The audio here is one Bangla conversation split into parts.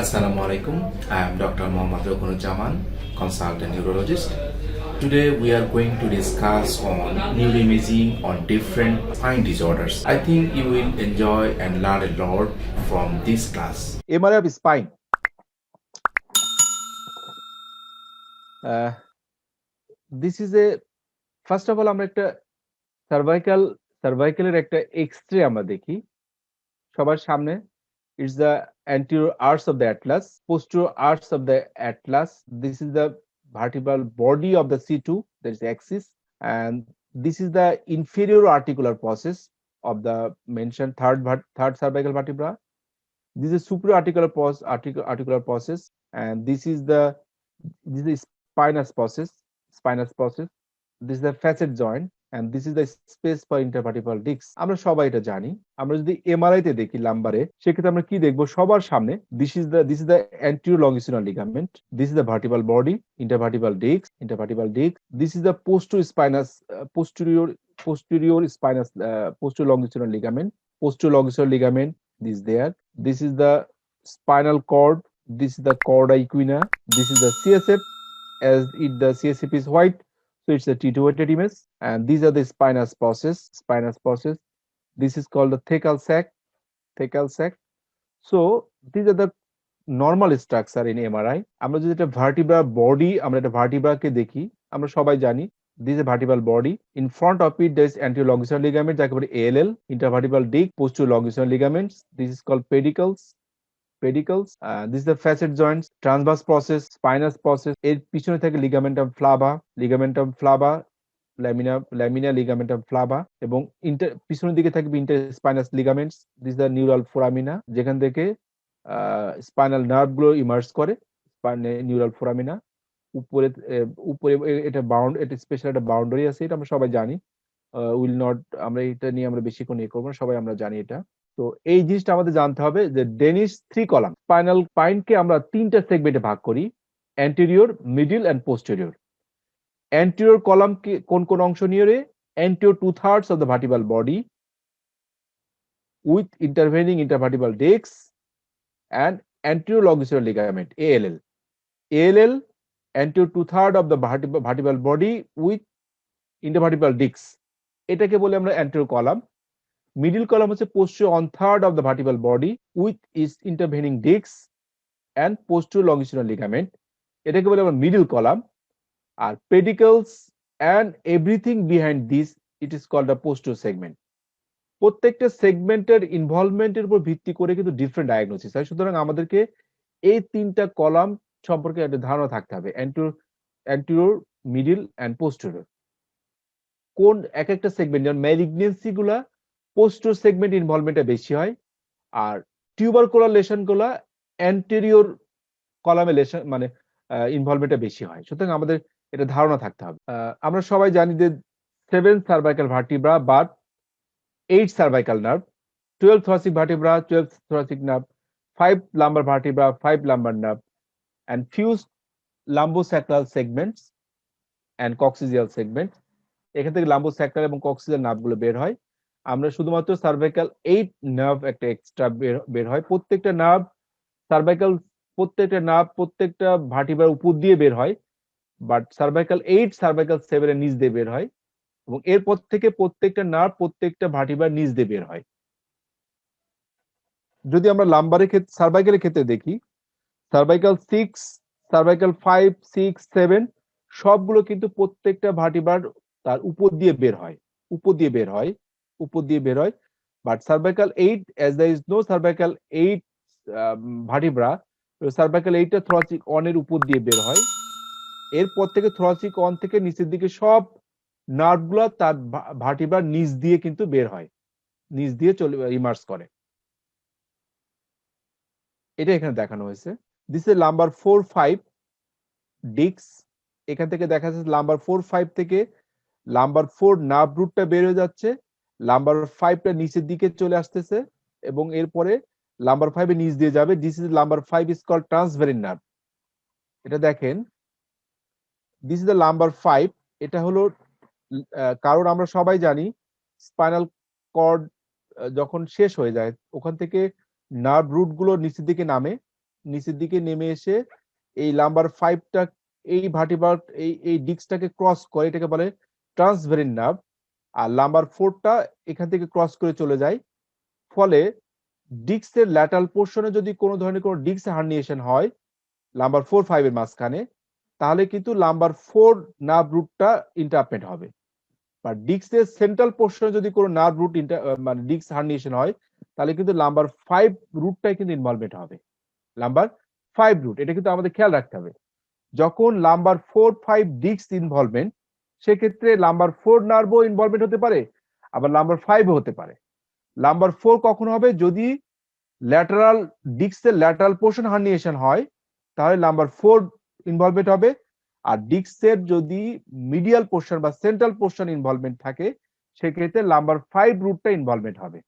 Assalamu alaikum. I am Dr. Mohammad Rokunujaman, consultant neurologist. Today we are going to discuss on neuroimaging on different spine disorders. I think you will enjoy and learn a lot from this class. MRI of spine. This is a first of all আমরা একটা সার্ভাইকালের একটা এক্স-রে আমরা দেখি সবার সামনে. It's the anterior arch of the atlas, posterior arch of the atlas. This is the vertebral body of the C2, that is the axis, and this is the inferior articular process of the mentioned third cervical vertebra. This is superior articular process, and this is the spinous process. This is the facet joint, and this is the space for intervertebral discs. আমরা সবাই এটা জানি. আমরা যদি এমআরআই তে দেখি লাম্বারে, সেক্ষেত্রে আমরা কি দেখব? সবার সামনে this is the anterior longitudinal ligament. This is the vertebral body, intervertebral discs. This is the posterior longitudinal ligament. This there. This is the spinal cord. This is the chorda equina. This is the CSF. As the CSF is white, so it's a T2-weighted image. And these are the spinous process. This is called the thecal sac. So these are the normal structure in MRI. আমরা যদি একটা vertebral body, আমরা একটা vertebra কে দেখি, আমরা সবাই জানি this is a vertebral body. In front of it there is anterior longitudinal ligament, যাকে বলে ALL, intervertebral disc, posterior longitudinal ligaments. This is called pedicles. This is the facet joints, transverse process, spinous process. এর পিছনে থাকে ligamentum flava, lamina ligamentum flava, এবং পিছনের দিকে থাকবে interspinous ligaments. This is the neural foramina, যেখান থেকে স্পাইনাল নার্ভ গুলো ইমার্জ করে. নিউরাল ফোরামিনা উপরে এটা স্পেশাল একটা বাউন্ডারি আছে, এটা আমরা সবাই জানি. আমরা এটা নিয়ে আমরা বেশিক্ষণ করবো না, সবাই আমরা জানি এটা. তো এই জিনিসটা আমাদের জানতে হবে যে ডেনিস 3 কলাম স্পাইনকে আমরা 3টা সেগমেন্টে ভাগ করি: anterior, middle and posterior. Anterior column কোন অংশ নিয়ে রে? anterior 2/3 of the vertebral body with intervening intervertebral discs and anterior longitudinal ligament, ALL. anterior 2/3 of the vertebral body with intervertebral discs, এটাকে বলে আমরা anterior কলাম. মিডল কলাম হচ্ছে posterior 1/3 of the vertebral body with its intervening discs and posterior longitudinal ligament, এটাকে বলে আমরা মিডল কলাম. আর pedicles and everything behind this, it is called a posterior segment. প্রত্যেকটা সেগমেন্টের ইনভলভমেন্টের উপর ভিত্তি করে কিন্তু ডিফারেন্ট ডায়াগনোসিস হয়. সুতরাং আমাদেরকে এই 3টা কলাম সম্পর্কে একটা ধারণা থাকতে হবে: অ্যান্টেরিয়র, মিডল এন্ড পোস্টেরিয়র. কোন এক একটা সেগমেন্ট, যেমন ম্যালিগনেন্সি গুলা পোস্টেরিয়র সেগমেন্ট ইনভলভমেন্টটা বেশি হয়, আর টিউবারকুলার লেশন গুলা অ্যান্টেরিয়র কলামে লেশন মানে ইনভলভমেন্টটা বেশি হয়. সুতরাং আমাদের এটা ধারণা থাকতে হবে. আমরা সবাই জানি যে 7 সার্ভাইকাল ভার্টিব্রা বা 8 cervical nerve, 12 thoracic vertebra, 12 thoracic nerve, 5 lumbar vertebra, 5 lumbar nerve, and few lumbosacral segments and coccygeal segments. এখান থেকে lumbosacral এবং coccygeal নার্ভ গুলো বের হয়. আমরা শুধুমাত্র cervical 8 নার্ভ একটা এক্সট্রা বের হয়. প্রত্যেকটা ভার্টিব্রার উপর দিয়ে বের হয়, বাট cervical 8 cervical 7 এর নিচ দিয়ে বের হয়, এবং এরপর থেকে প্রত্যেকটা নার্ভ প্রত্যেকটা ভার্টিব্রার নিচ দিয়ে বের হয়. যদি আমরা লাম্বারের ক্ষেত্রে, সার্ভাইকালের ক্ষেত্রে দেখি, সার্ভাইকাল 6, সার্ভাইকাল 5, 6, 7 সবগুলো কিন্তু প্রত্যেকটা ভার্টিব্রার তার উপর দিয়ে বের হয়. But cervical 8, as there is no cervical 8 vertebra, cervical 8টা থোরাসিক 1 এর উপর দিয়ে বের হয়. এরপর থেকে থোরাসিক 1 থেকে নিচের দিকে সব নার্ভগুলো তার ভার্টিব্রার নিচ দিয়ে কিন্তু বের হয়, নিচ দিয়ে চলে ইমার্জ করে. এটা এখানে দেখানো হয়েছে. This is lumbar 4, 5 disc. এখান থেকে দেখা যাচ্ছে লাম্বার 4, 5 থেকে লাম্বার 4 নার্ভ রুটটা বের হয়ে যাচ্ছে, লাম্বার 5টা নিচের দিকে চলে আসতেছে, এবং এরপরে লাম্বার 5 এর নিচ দিয়ে যাবে. This is lumbar 5 is called traversing nerve. এটা দেখেন, দিস ইজ দ্য লাম্বার 5. এটা হলো, কারণ আমরা সবাই জানি স্পাইনাল কর্ড যখন শেষ হয়ে যায়, ওখান থেকে নার্ভ রুট গুলো নিচের দিকে নামে, নিচের দিকে নেমে এসে এই লাম্বার 5টা এই ভার্টিব্রাল এই ডিস্কটাকে ক্রস করে, এটাকে বলে ট্রান্সভেরিন নার্ভ। আর লাম্বার 4টা এখান থেকে ক্রস করে চলে যায়। ফলে ডিস্কের ল্যাটারাল পোর্শনে যদি কোনো ধরনের কোনো ডিস্ক হার্নিয়েশন হয় লাম্বার 4-5 এর মাঝখানে, তাহলে কিন্তু লাম্বার 4 নার্ভ রুটটা ইন্টারপ্রেট হবে। বা ডিস্কের সেন্ট্রাল পোর্শনে যদি কোনো নার্ভ রুট মানে ডিস্ক হার্নিয়েশন হয়, তাহলে কিন্তু লাম্বার 5 রুটটাই কিন্তু ইনভলভমেন্ট হবে। লাম্বার 5 রুট, এটা কিন্তু আমাদের খেয়াল রাখতে হবে। যখন লাম্বার 4-5 ডিস্ক ইনভলভমেন্ট, সেক্ষেত্রে লাম্বার 4 নার্ভও ইনভলভমেন্ট হতে পারে, আবার লাম্বার 5ও হতে পারে। লাম্বার 4 কখন হবে? যদি ল্যাটারাল ডিস্কের ল্যাটারাল পোর্শন হার্নিয়েশন হয়, তাহলে নাম্বার 4 ইনভলভমেন্ট হবে। আর ডিস্কের যদি মিডিয়াল পোর্শন বা সেন্ট্রাল পোর্শন ইনভলভমেন্ট থাকে, সেক্ষেত্রে নাম্বার 5 রুটটা ইনভলভমেন্ট হবে।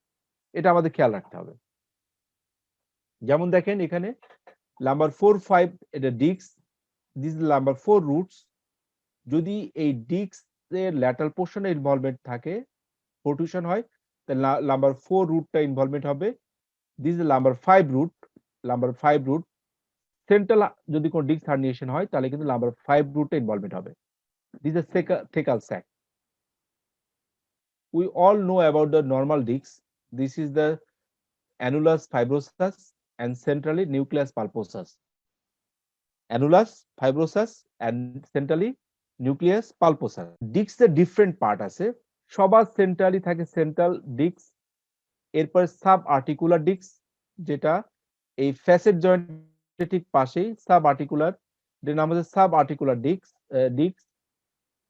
এটা আমাদের খেয়াল রাখতে হবে। যেমন দেখেন এখানে নাম্বার 4-5 এটা disc, this is number 4 roots. যদি এই ডিস্কের ল্যাটারাল পোর্শনে ইনভলভমেন্ট থাকে, প্রোট্রুশন হয়, তাহলে নাম্বার 4 রুটটা ইনভলভমেন্ট হবে। This is number 5 root, number 5 root. Central যদি কোনো ডিস্ক হার্নিয়েশন হয়, তাহলে কিন্তু নাম্বার 5 রুটে ইনভলভমেন্ট হবে। This is thecal sac. We all know about the normal discs. This is the annulus fibrosus and centrally nucleus pulposus. Annulus fibrosus and centrally nucleus pulposus. Discs এর ডিফারেন্ট পার্ট আছে। সবার সেন্ট্রালি থাকে সেন্ট্রাল ডিস্ক, এরপর সাব আর্টিকুলার ডিস্ক, যেটা এই ফ্যাসেট জয়েন্টের ঠিক পাশেই সাব আর্টিকুলার, এর নাম হচ্ছে sub articular disc.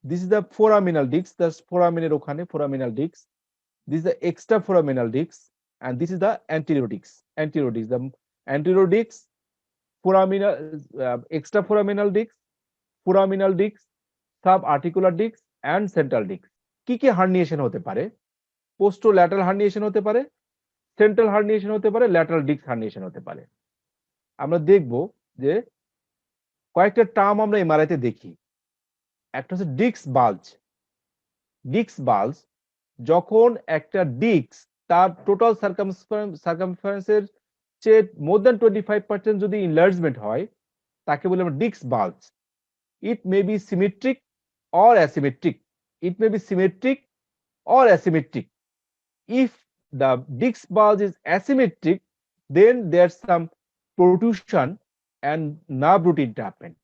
This is the foraminal disc, the ফোরামিনের ওখানে foraminal disc. This is the extra foraminal disc, and this is the anterior disc. Anterior disc, the anterior disc, foraminal, extraforaminal disc, foraminal disc, subarticular disc and central disc. কি কি হার্নিয়েশন হতে পারে? পোস্টোল্যাটারাল হার্নিয়েশন হতে পারে, সেন্ট্রাল হার্নিয়েশন হতে পারে, ল্যাটারাল ডিস্ক হার্নিয়েশন হতে পারে। আমরা দেখব যে কয়েকটা টার্ম আমরা এমআরআইতে দেখি। একটা হচ্ছে ডিস্ক বাল্জ। ডিস্ক বাল্জ যখন একটা ডিস্ক তার টোটাল সার্কামফারেন্সের চেয়ে মোর দ্যান 25% যদি ইনলার্জমেন্ট হয়, তাকে বলে আমরা disc bulge. It may be symmetric or asymmetric. It may be symmetric or asymmetric. If the disc bulge is asymmetric, then there's some protrusion and nerve root entrapment.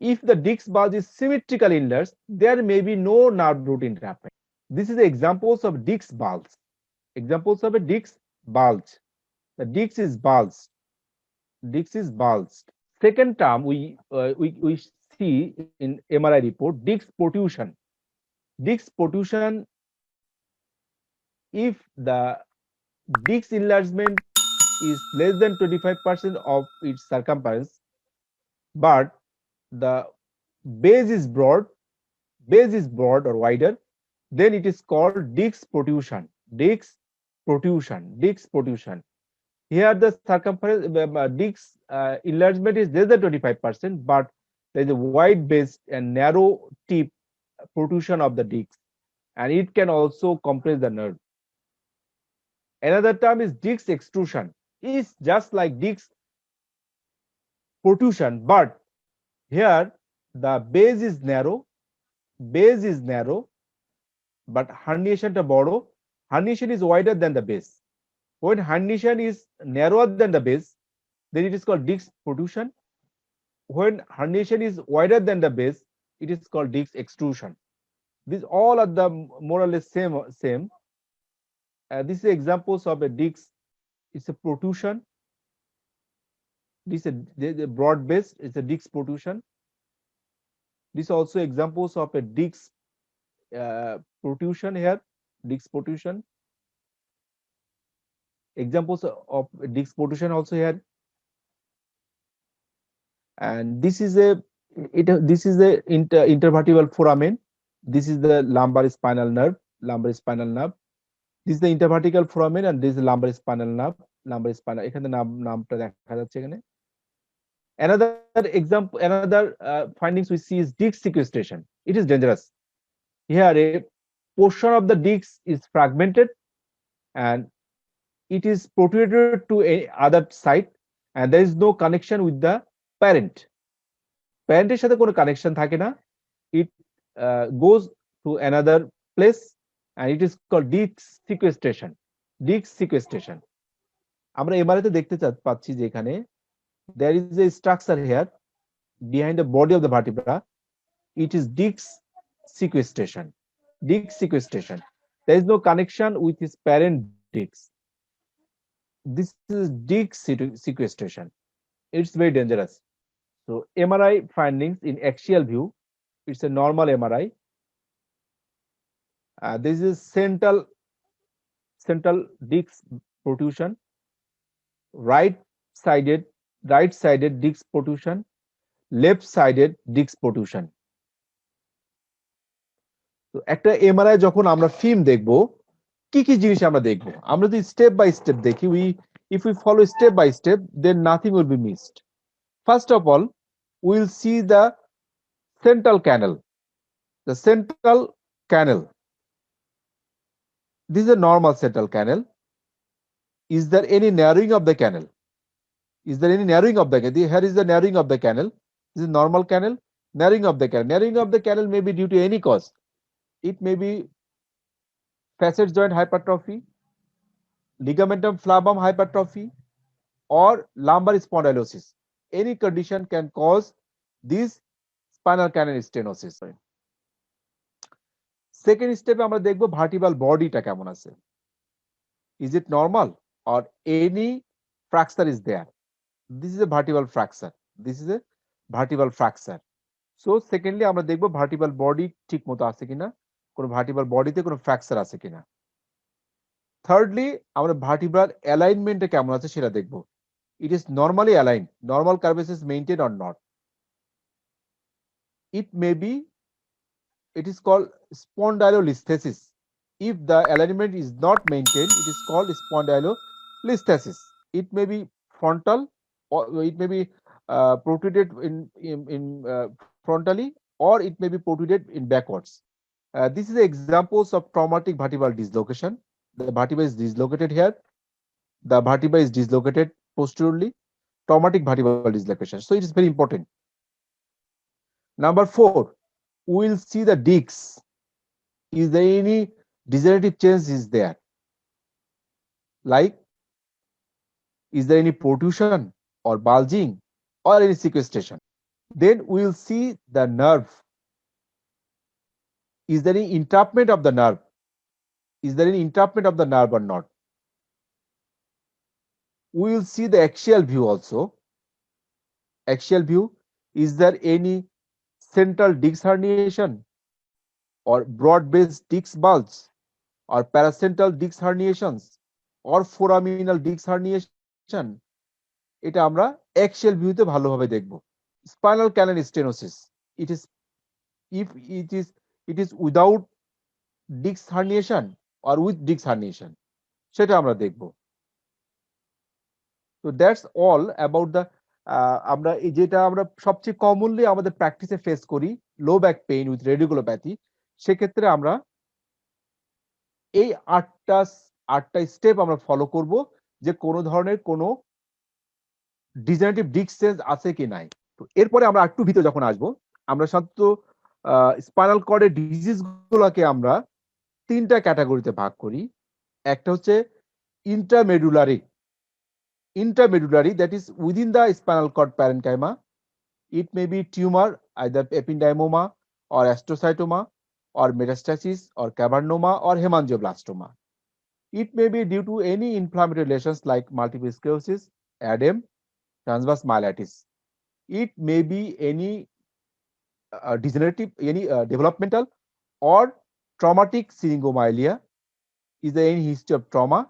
If the disc bulge is symmetrically enlarged, there may be no nerve root entrapment. This is the examples of disc bulge. Examples of a disc bulge. The disc is bulged. Disc is bulged. Second term we see in MRI report, disc protrusion. Disc protrusion, if the disc enlargement is less than 25% of its circumference, but the base is broad or wider, then it is called disc protrusion. Disc protrusion. Disc protrusion. Here the circumference disc enlargement is less than 25%, but there is a wide base and narrow tip protrusion of the disc, and it can also compress the nerve. Another term is disc extrusion. Is just like disc protrusion, but here the base is narrow, but herniation ta boro. Herniation is wider than the base. When herniation is narrower than the base, then it is called disc protrusion. When herniation is wider than the base, it is called disc extrusion. These all are the more or less same. This is examples of a disc. It's a protrusion. This is a broad base. It's a disc protrusion. This also examples of a disc protrusion here. Disc protrusion. Examples of disc protrusion also here. And this is a intervertebral foramen. This is the lumbar spinal nerve. This is the intervertebral foramen, and this is the lumbar spinal nerve. Lumbar spinal. এখানে নামটা দেখা যাচ্ছে এখানে। Another example, another findings we see is disc sequestration. It is dangerous. Here a portion of the disc is fragmented and it is protruded to a other site. and there is no connection with the parent. প্যারেন্টের সাথে কোনো কানেকশন থাকে না, it goes to another place and it is called disc sequestration. Disc sequestration. আমরা এমআরআই তে দেখতে পাচ্ছি যে এখানে there is a structure here behind the body of the vertebra. It is disc sequestration. Disc sequestration. There is no connection with his parent disc. This is disc sequestration. It's very dangerous. So MRI findings in axial view, it's a normal MRI. This is central disc protrusion, right sided disc protrusion, left sided disc protrusion. তো একটা এমআরআই যখন আমরা ফিল্ম দেখব, কি কি জিনিস আমরা দেখব, আমরা যদি স্টেপ বাই স্টেপ দেখি, if we follow step by step, then nothing will be missed. First of all, we will see the central canal. The central canal. This is a normal central canal. Is there any narrowing of the canal? Is there any narrowing of the canal? Here is the narrowing of the canal. This is normal canal. Narrowing of the canal. Narrowing of the canal may be due to any cause. It may be facet joint hypertrophy, ligamentum flavum hypertrophy, or lumbar spondylosis. Any condition can cause this spinal canal stenosis. Second step আমরা দেখব vertebral bodyটা কেমন আছে. Is it normal or any fracture is there? This is a vertebral fracture. This is a vertebral fracture. So secondly আমরা দেখব vertebral body ঠিক মতো আছে কিনা, কোন vertebral bodyতে কোন fracture আছে কিনা. Thirdly আমরা vertebral alignment কেমন আছে সেটা দেখব. It is normally aligned. Normal curvature is maintained or not. It is called spondylolisthesis. If the alignment is not maintained, it is called spondylolisthesis. It may be frontal or it may be protruded in frontally, or it may be protruded in backwards. This is examples of traumatic vertebral dislocation. The vertebra is dislocated here. The vertebra is dislocated posteriorly. Traumatic vertebral dislocation. So it is very important. Number 4, we will see the discs. Is there any degenerative change is there? Like, is there any protrusion or bulging or any sequestration? Then we will see the nerve. Is there any entrapment of the nerve? Is there any entrapment of the nerve or not? We will see the axial view also. Axial view, is there any central disc herniation or broad-based disc bulge or paracentral disc herniations or foraminal disc herniation? এটা আমরা axial view তে ভালোভাবে দেখব. Spinal canal stenosis, it is without disc herniation or with disc herniation, সেটা আমরা দেখব. So that's all about the আমরা যেটা আমরা সবচেয়ে কমনলি আমাদের প্র্যাকটিসে ফেস করি, low back pain with radiculopathy, সেক্ষেত্রে আমরা এই আটটা স্টেপ আমরা ফলো করব যে কোনো ধরনের কোনো ডিজেনারেটিভ ডিস্ক চেঞ্জ আছে কি নাই। তো এরপরে আমরা একটু ভিতরে যখন আসবো, আমরা সাধারণত স্পাইনাল কর্ডের ডিজিজ গুলোকে আমরা 3টা ক্যাটাগরিতে ভাগ করি। একটা হচ্ছে intramedullary, that is within the spinal cord parenchyma. It may be tumor, either ependymoma or astrocytoma or metastasis or cavernoma or hemangioblastoma. It may be due to any inflammatory lesions like multiple sclerosis, ADEM, transverse myelitis. It may be any degenerative, any developmental or traumatic syringomyelia. Is there any history of trauma?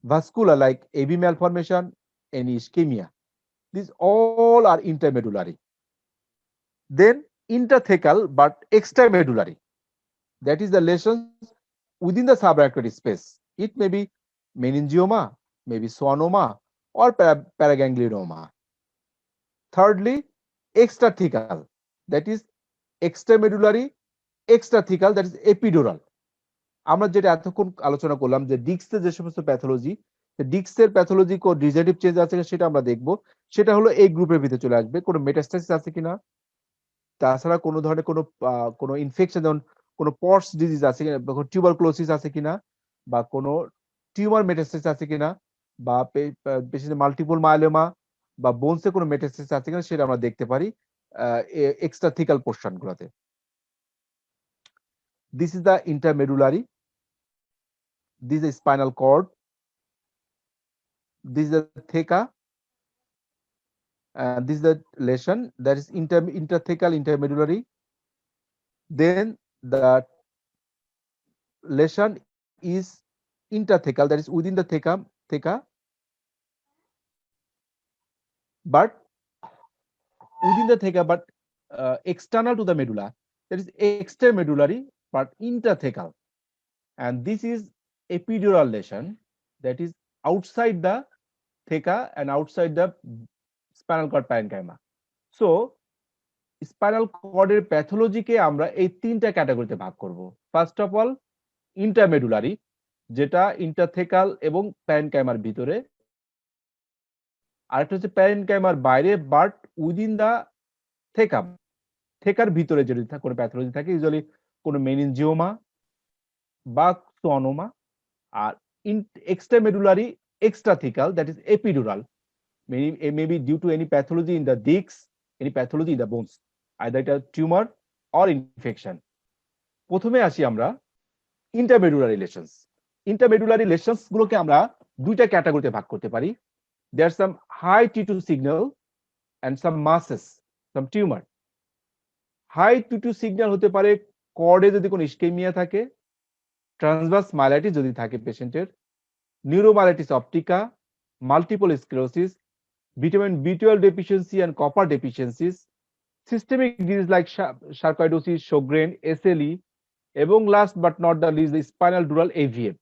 Vascular, like AV malformation, any ischemia. These all are intramedullary. Then intrathecal but extramedullary, that is the lesions within the subarachnoid space. It may be meningioma, maybe schwannoma or paraganglionoma. Thirdly, extrathecal, that is extramedullary, extrathecal, that is epidural. আমরা যেটা এতক্ষণ আলোচনা করলাম যে ডিস্কে যে সমস্ত প্যাথোলজি, ডিস্কের প্যাথোলজি ও ডিজেনারেটিভ চেঞ্জ আছে সেটা আমরা দেখব। সেটা হলো এই গ্রুপের ভিতরে চলে আসবে। কোনো মেটাস্টাসিস আছে কিনা, তাছাড়া কোনো ধরনের কোনো ইনফেকশন, যেমন কোনো পটস ডিজিজ আছে কিনা, বা টিউবারকুলোসিস আছে কিনা, বা কোনো টিউমার মেটাস্টাসিস আছে কিনা, বা পেশেন্টের মাল্টিপল মায়োলোমা বা বোনসে কোনো মেটাস্টাসিস আছে কিনা সেটা আমরা দেখতে পারি এক্সট্রাথিক্যাল পোর্শন গুলোতে। This is the intermedullary. This is the spinal cord. This is the theca. This is the lesion that is interthecal intermedullary. Then the lesion is interthecal, that is within the theca, but within the theca, but external to the medulla. That is extramedullary but interthecal. And this is epidural lesion, that is outside the theca and outside the spinal cord parenchyma. So spinal কর্ডের প্যাথোলজিকে আমরা এই তিনটা ক্যাটাগরিতে ভাগ করব। ফার্স্ট অফ অল ইন্টারমেডুলারি, যেটা ইন্টারথেকাল এবং প্যারেনকাইমার ভিতরে, আরেকটা হচ্ছে প্যারেনকাইমার বাইরে বাট উইদিন দা থেকাম, থেকার ভিতরে যদি কোনো প্যাথোলজি থাকে, ইউজুয়ালি কোনো মেনিনজিওমা বা সোনোমা। আর extramedullary extrathecal, that is epidural, maybe due to any pathology in the discs, any pathology in the bones, either এটা টিউমার অর ইনফেকশন। প্রথমে আসি আমরা ইন্টারমেডুলারি লেশনস। ইন্টারমেডুলারি লেশনস গুলোকে আমরা দুইটা ক্যাটাগরিতে ভাগ করতে পারি। There some high T2 signal and some masses, some tumour. High T2 signal হতে পারে কর্ডে যদি কোনো ইসকেমিয়া থাকে, ট্রান্সভার্স মাইলাইটিস যদি থাকে পেশেন্টের, neuromyelitis optica, multiple sclerosis, vitamin B12 deficiency and copper deficiencies, systemic disease like sarcoidosis, Sjogren, SLE, এবং last but not the least the spinal dural AVM,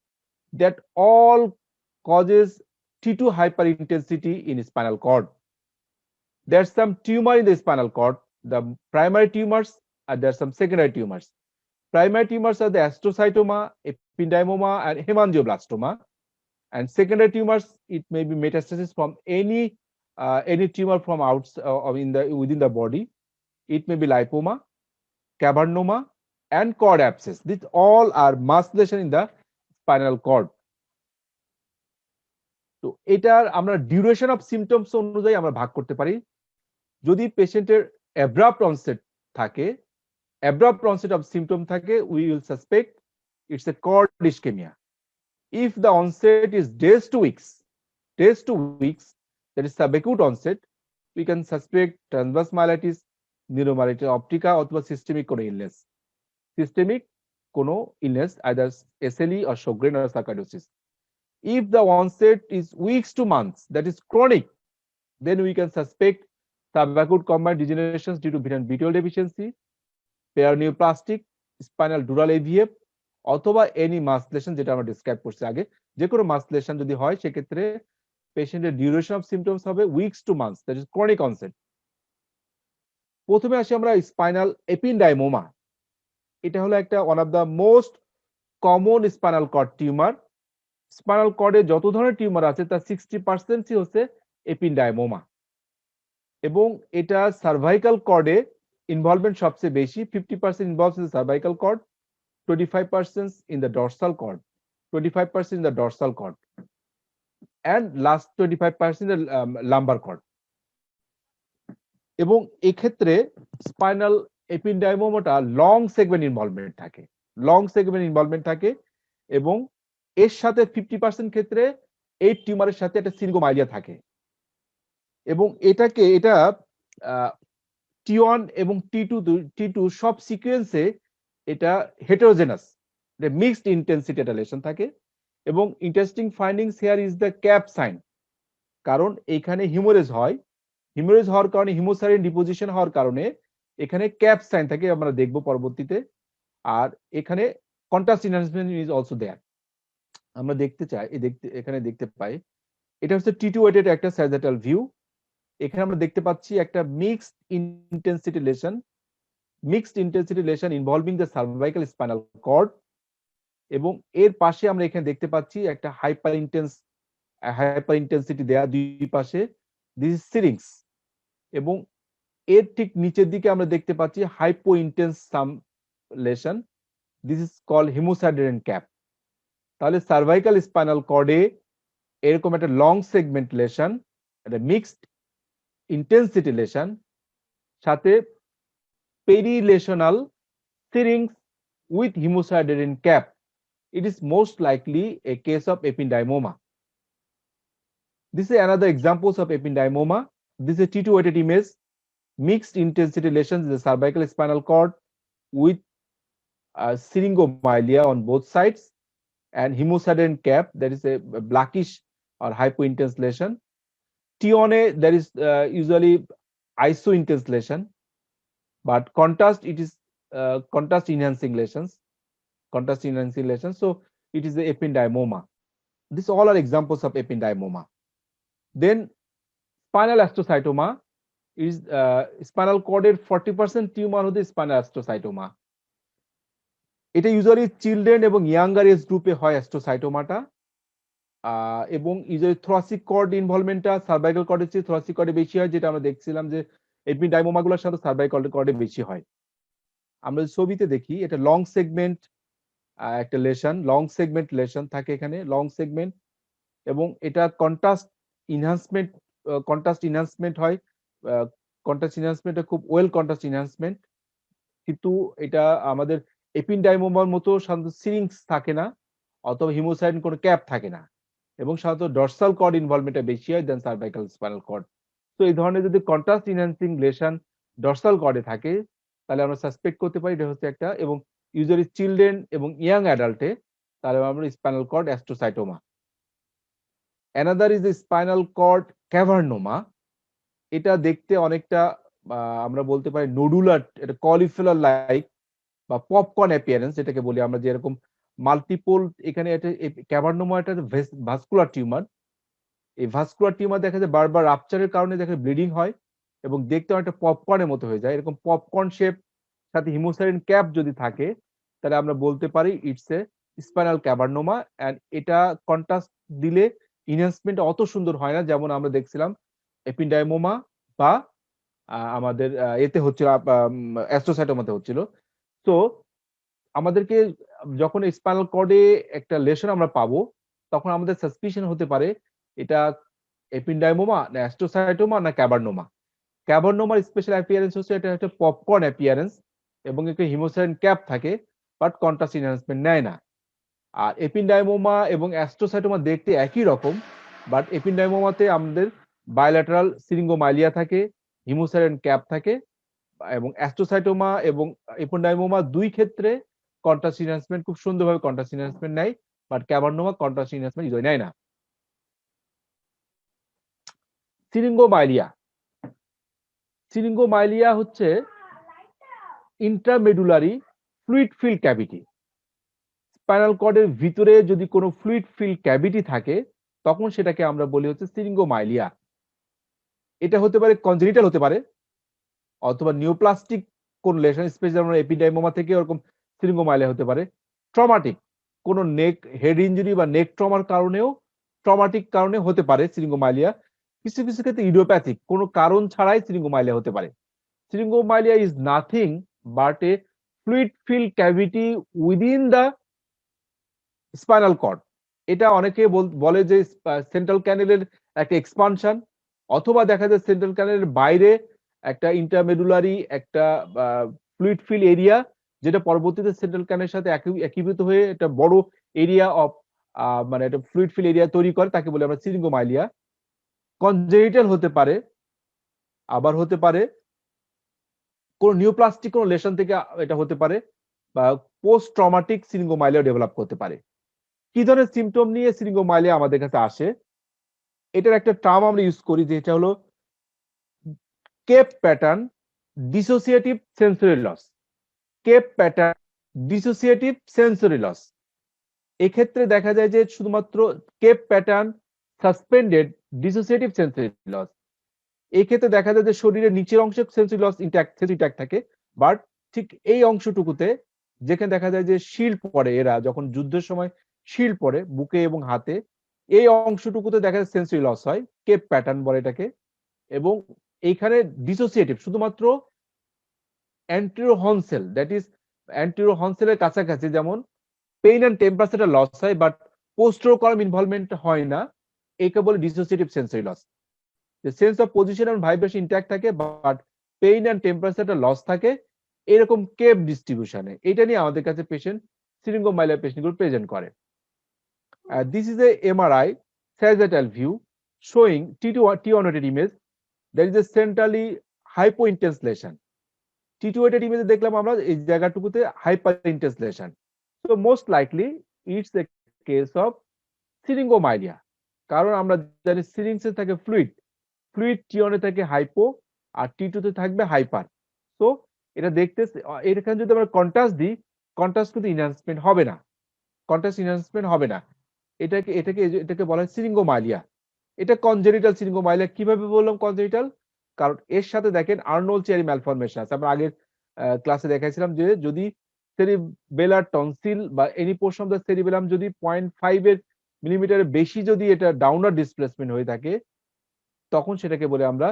that all causes T2 hyperintensity in spinal cord. There's some tumor in the spinal cord, the primary tumors, and there's some secondary tumors. Primary tumors are the astrocytoma, ependymoma, and hemangioblastoma, and secondary tumors, it may be metastasis from any tumor from within the body. It may be lipoma, cavernoma, and cord abscess. These all are mass lesion in the spinal cord. তো এটার আমরা ডিউরেশন অফ সিমটমস অনুযায়ী আমরা ভাগ করতে পারি। যদি পেশেন্টের অ্যাব্রাপ্ট অনসেট থাকে, অ্যাব্রাপ্ট অনসেট অফ সিমটম থাকে, we will suspect it's a cord ischemia. If the onset is days to weeks, that is subacute onset, we can suspect transverse myelitis, neuromyelitis optica, অথবা systemic কোনো illness, either SLE or Sjogren or sarcoidosis. If the onset is weeks to months, that is chronic, then we can suspect subacute combined degenerations due to vitamin B12 deficiency, paraneoplastic, spinal dural AVF, অথবা এনি মাস লেশন, যেটা আমরা ডিসক্রাইব করছি আগে। যে কোনো মাস লেশন যদি হয় সেক্ষেত্রে পেশেন্টের ডিউরেশন অফ সিমটমস হবে weeks to months, that is chronic onset. প্রথমে আসি আমরা স্পাইনাল এপিন্ডাইমোমা। এটা হলো একটা one of the most common spinal cord tumour. Spinal কর্ডে যত ধরনের টিউমার আছে তার 60% হচ্ছে এপিন্ডাইমোমা, এবং এটা সার্ভাইকাল কর্ডে ইনভলভমেন্ট সবচেয়ে বেশি। 50% involves in cervical cord, 25% in the dorsal cord, 25% in the dorsal cord, and last 25% in the lumbar cord. এবং এক্ষেত্রে স্পাইনাল এপিন্ডাইমোমাটা লং সেগমেন্ট ইনভলভমেন্ট থাকে, এবং এর সাথে 50% ক্ষেত্রে এই টিউমারের সাথে একটা সিনগোমাইলিয়া থাকে, এবং এটা T1 এবং T2 সব সিকোয়েন্সে এটা হেটেরোজেনাস, মিক্সড ইন্টেন্সিটি একটা লেশন থাকে। এবং interesting findings here is the cap sign, কারণ এখানে হিমোরেজ হওয়ার কারণে, হিমোসারিন ডিপোজিশন হওয়ার কারণে এখানে ক্যাপ সাইন থাকে, আমরা দেখব পরবর্তীতে। আর এখানে contrast enhancement is also there, আমরা এখানে দেখতে পাই। এটা হচ্ছে T2 ওয়েটেড একটা স্যাজেটাল ভিউ। এখানে আমরা দেখতে পাচ্ছি একটা mixed intensity lesion involving the cervical spinal cord, এবং এর পাশে আমরা এখানে দেখতে পাচ্ছি একটা হাইপার ইন্টেন্স হাইপার ইন্টেন্সিটি দেয়া দুই পাশে, দিস ইজ সিরিংস, এবং এর ঠিক নিচের দিকে আমরা দেখতে পাচ্ছি hypo intense some lesion, this is call hemosiderin cap. তাহলে সার্ভাইকাল স্পাইনাল কর্ডে এরকম একটা লং সেগমেন্ট লেশন, একটা মিক্সড ইন্টেন্সিটি লেশন, সাথে perilesional syrinx with hemosiderin cap, it is most likely a case of ependymoma. This is another examples of ependymoma. This is a T2 weighted image, mixed intensity lesions in the cervical spinal cord with syringomyelia on both sides and hemosiderin cap, that is a blackish or hypointense lesion. T1A, there is usually isointense lesion, but contrast, it is contrast enhancing lesions, so it is the ependymoma. These all are examples of ependymoma. Then spinal astrocytoma is spinal cord 40% tumor হতে spinal astrocytoma. এটা ইউজুয়ালি চিলড্রেন এবং ইয়াঙ্গার এজ গ্রুপে হয় অ্যাস্ট্রোসাইটোমাটা, এবং ইউজুয়ালি থোরাসিক কর্ড ইনভলভমেন্টটা সার্ভাইকাল কর্ডের চেয়ে থোরাসিক কর্ডে বেশি হয়, যেটা আমরা দেখছিলাম যে এপিডাইমোমা গুলোর সাথে সার্ভাইকাল কর্ডে বেশি হয়। আমরা ছবিতে দেখি এটা লং সেগমেন্ট একটা লেশন, লং সেগমেন্ট লেশন থাকে এখানে, লং সেগমেন্ট, এবং এটা কন্ট্রাস্ট ইনহ্যান্সমেন্ট হয়, কন্ট্রাস্ট ইনহ্যান্সমেন্টটা খুব ওয়েল কন্ট্রাস্ট ইনহ্যান্সমেন্ট, কিন্তু এটা আমাদের এপিডাইমোমার মতো সাধারণত সিরিংস থাকে না অথবা হিমোসাইডিন কোনো ক্যাপ থাকে না, এবং সাধারণত ডর্সাল কর্ড ইনভলভমেন্টটা বেশি হয় দেন সার্ভাইকাল স্পাইনাল কর্ড। তো এই ধরনের যদি কন্ট্রাস্ট ইনহ্যান্সিং লেশন ডর্সাল কর্ডে থাকে তাহলে আমরা সাসপেক্ট করতে পারি এটা হচ্ছে একটা, এবং ইউজুয়ালি চিলড্রেন এবং ইয়াং অ্যাডাল্টে তাহলে আমরা spinal cord astrocytoma. Another is spinal cord cavernoma. এটা দেখতে অনেকটা আমরা বলতে পারি নোডুলার, এটা কলিফিলার লাইক বা পপকর্ন অ্যাপিয়ারেন্স এটাকে বলি আমরা, যেরকম মাল্টিপল, এখানে এটা ক্যাভার্নোমা একটা ভাস্কুলার টিউমার। এই ভাস্কুলার টিউমার দেখা যায় বারবার রাপচারের কারণে দেখা ব্লিডিং হয় এবং দেখতে অনেকটা পপকর্নের মতো হয়ে যায়, এরকম পপকর্ন শেপ, সাথে হিমোসাইডিন ক্যাপ যদি থাকে তাহলে আমরা বলতে পারি ইটস এ স্পাইনাল ক্যাভার্নোমা। এন্ড এটা কন্ট্রাস্ট দিলে ইনহ্যান্সমেন্ট অত সুন্দর হয় না যেমন আমরা দেখছিলাম এপিডাইমোমা বা আমাদের এতে হচ্ছিল অ্যাস্ট্রোসাইটোমাতে হচ্ছিল। তো আমাদেরকে যখন স্পাইনাল কর্ডে একটা লেশন আমরা পাবো তখন আমাদের সাসপিশন হতে পারে এটা এপিডাইমোমা না অ্যাস্ট্রোসাইটোমা না ক্যাভার্নোমা। ক্যাভার্নোমার স্পেশাল অ্যাপিয়ারেন্স হচ্ছে এটা একটা পপকর্ন অ্যাপিয়ারেন্স এবং একটা হিমোসাইডিন ক্যাপ থাকে, বাট কন্ট্রাস্ট এনহান্সমেন্ট নেয় না। আর এপিডাইমোমা এবং অ্যাস্ট্রোসাইটোমা দেখতে একই রকম, বাট এপিডাইমোমাতে আমাদের বায়োল্যাটারাল সিরিঙ্গোমাইলিয়া থাকে, হিমোসাইডিন ক্যাপ থাকে, এবং অ্যাস্ট্রোসাইটোমা এবং এপিডাইমোমা দুই ক্ষেত্রে কন্ট্রাস্ট এনহান্সমেন্ট খুব সুন্দরভাবে কন্ট্রাস্ট এনহান্সমেন্ট নেয়, but cavernoma contrast enhancement usually নেয় না। সিরিঙ্গোমাইলিয়া হচ্ছে intramedullary fluid fill cavity. Spinal কর্ডের ভিতরে যদি কোনো ফ্লুইড ফিল ক্যাভিটি থাকে তখন সেটাকে আমরা বলি হচ্ছে সিরিঙ্গোমাইলিয়া। এটা হতে পারে কনজেনিটাল হতে পারে অথবা নিওপ্লাস্টিক কোন লেশন, স্পেশালি আমরা এপিডাইমোমা থেকে ওরকম সিরিঙ্গোমাইলিয়া হতে পারে। ট্রমাটিক কোনো নেক হেড ইনজুরি বা নেক ট্রমার কারণেও, ট্রমাটিক কারণে হতে পারে সিরিঙ্গোমাইলিয়া। কিছু কিছু ক্ষেত্রে ইডিওপ্যাথিক কোনো কারণ ছাড়াই সিরিঙ্গোমাইলিয়া হতে পারে। Syringomyelia is nothing but a fluid fill cavity within the spinal cord. এটা অনেকে বলে যে সেন্ট্রাল ক্যানেলের একটা এক্সপানশন, অথবা দেখা যায় সেন্ট্রাল ক্যানেলের বাইরে একটা ইন্টারমেডুলারি একটা ফ্লুইড ফিল এরিয়া, যেটা পরবর্তীতে সেন্ট্রাল ক্যানেলের সাথে একীভূত হয়ে একটা বড় এরিয়া অফ মানে একটা ফ্লুইড ফিল এরিয়া তৈরি করে, তাকে বলে আমরা সিরিঙ্গোমাইলিয়া। কনজেনিটাল হতে পারে, আবার হতে পারে কোন নিওপ্লাস্টিক কোন লেশন থেকে এটা হতে পারে, বা পোস্ট ট্রমাটিক সিরিঙ্গোমাইলিয়া ডেভেলপ করতে পারে। কি ধরনের সিমটম নিয়ে সিরিঙ্গোমাইলিয়া আমাদের কাছে আসে, এটার একটা টার্ম আমরা ইউজ করি যেটা হলো cape pattern dissociative sensory loss. Cape pattern dissociative sensory loss, এক্ষেত্রে দেখা যায় যে শুধুমাত্র cape pattern suspended dissociative sensory loss, এই ক্ষেত্রে দেখা যায় যে শরীরের নিচের অংশে সেন্সরি লস ইন্ট্যাক্ট থাকে, বাট ঠিক এই অংশটুকুতে যেখানে দেখা যায় যে শিল্ড পড়ে, এরা যখন যুদ্ধের সময় শিল্ড পড়ে বুকে এবং হাতে, এই অংশটুকুতে দেখা যায় সেন্সরি লস হয়, কেপ প্যাটার্ন বলে এটাকে, এবং এইখানে ডিসোসিয়েটিভ শুধুমাত্র anterior horn cell, that is anterior horn সেলের কাছাকাছি যেমন পেইন অ্যান্ড টেম্পারেচার লস হয়, বাট পোস্টেরিয়র কলাম ইনভলভমেন্ট হয় না, একে বলে ডিসোসিয়েটিভ সেন্সরি লস। যে sense of position and vibration intact থাকে, বাট পেইন অ্যান্ড টেম্পারেচারটা লস থাকে, এরকম কেপ ডিস্ট্রিবিউশনে। এটা নিয়ে আমাদের কাছে পেশেন্ট সিরিঙ্গোমাইলিয়া পেশেন্টগুলো প্রেজেন্ট করে। This is a MRI sagittal view showing T2-weighted image. There is a centrally hypointense lesion. T2-weighted image দেখলাম আমরা এই জায়গাটুকুতে hyperintense lesion. So most likely it's a case of syringomyelia. কারণ আমরা জানি সিরিংসে থাকে ফ্লুইড, ফ্লুইড T1 এ থাকে হাইপো আর T2 তে থাকবে হাইপার। সো এটা দেখতে, এখানে যদি আমরা কন্ট্রাস্ট দিই, কন্ট্রাস্ট কিন্তু ইনহ্যান্সমেন্ট হবে না, কন্ট্রাস্ট ইনহ্যান্সমেন্ট হবে না। এটাকে বলা হয় সিরিঙ্গোমাইলিয়া। এটা কনজেনিটাল সিরিঙ্গোমাইলিয়া। কিভাবে বললাম কনজেনিটাল? কারণ এর সাথে দেখেন আর্নল্ড চিয়ারি ম্যালফরমেশন আছে। আমরা আগের ক্লাসে দেখাইছিলাম যে যদি সেরিবেলার টনসিল বা any portion of the cerebellum যদি 0.5 মিলিমিটারের বেশি যদি এটা ডাউনার ডিসপ্লেসমেন্ট হয়ে থাকে, তখন সেটাকে বলে আমরা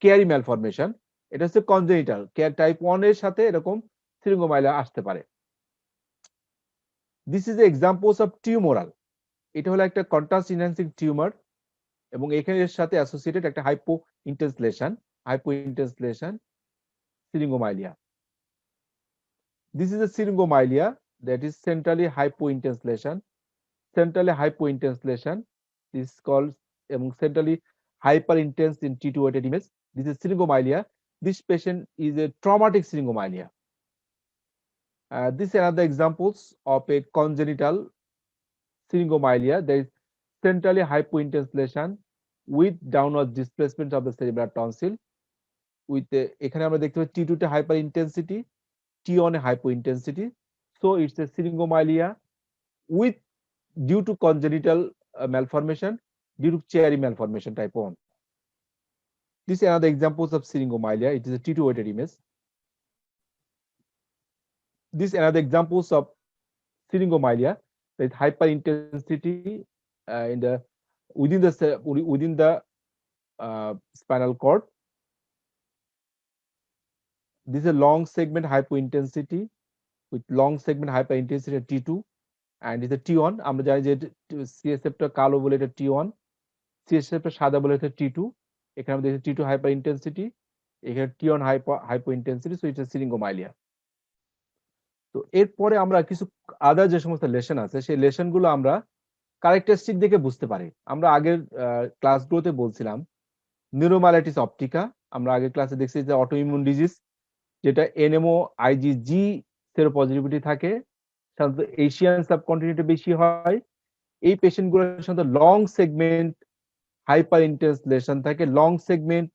কেয়ারি ম্যালফরমেশন। এটা হচ্ছে কনজেনিটাল। কেয়ার টাইপ 1 এর সাথে এরকম সিরিঙ্গোমাইলিয়া আসতে পারে। This is examples of tumoral. এটা হলো একটা কন্ট্রাস্ট ইনহ্যান্সিং টিউমার এবং এখানে এর সাথে অ্যাসোসিয়েটেড একটা হাইপোইন্টেন্স lesson syringomyelia. This is a syringomyelia that is centrally hypointense lesion. Centrally hypointense lesion is called centrally hyperintense in T2-weighted image. This is syringomyelia. This patient is a traumatic syringomyelia. This is another examples of a congenital syringomyelia. There is centrally hypointense lesion with downward displacement of the cerebral tonsil. With এখানে আমরা দেখতে পাচ্ছি T2 তে hyper intensity, T1 A hypo intensity. So it's a syringomyelia with due to congenital malformation, due to Chiari malformation type 1. This is another examples of syringomyelia. It is a T2-weighted image. This is another examples of syringomyelia with hyperintensity in the within the spinal cord. This is a long segment hypointensity with long segment hyperintensity at T2 and is a T1. আমরা জানি যে CSF টা কালো বলে এটা T1, CSF টা সাদা বলে এটা T2। এখানে আমরা দেখি T2 hyperintensity, এখানে T1 hypointensity, so it's a syringomyelia. তো এরপরে আমরা কিছু আদার যে সমস্ত লেশন আছে সেই লেশনগুলো আমরা ক্যারেক্টারিস্টিক দেখে বুঝতে পারি। আমরা আগের ক্লাসগুলোতে বলছিলাম নিউরোমাইলাইটিস অপটিকা, আমরা আগের ক্লাসে দেখছি যে অটোইমিউন ডিজিজ যেটা NMO IgG সেরোপজিটিভিটি থাকে, সাধারণত এশিয়ান সাবকন্টিনেন্টে বেশি হয়। এই পেশেন্টগুলোর সাধারণত long segment hyper intense lesion থাকে, long segment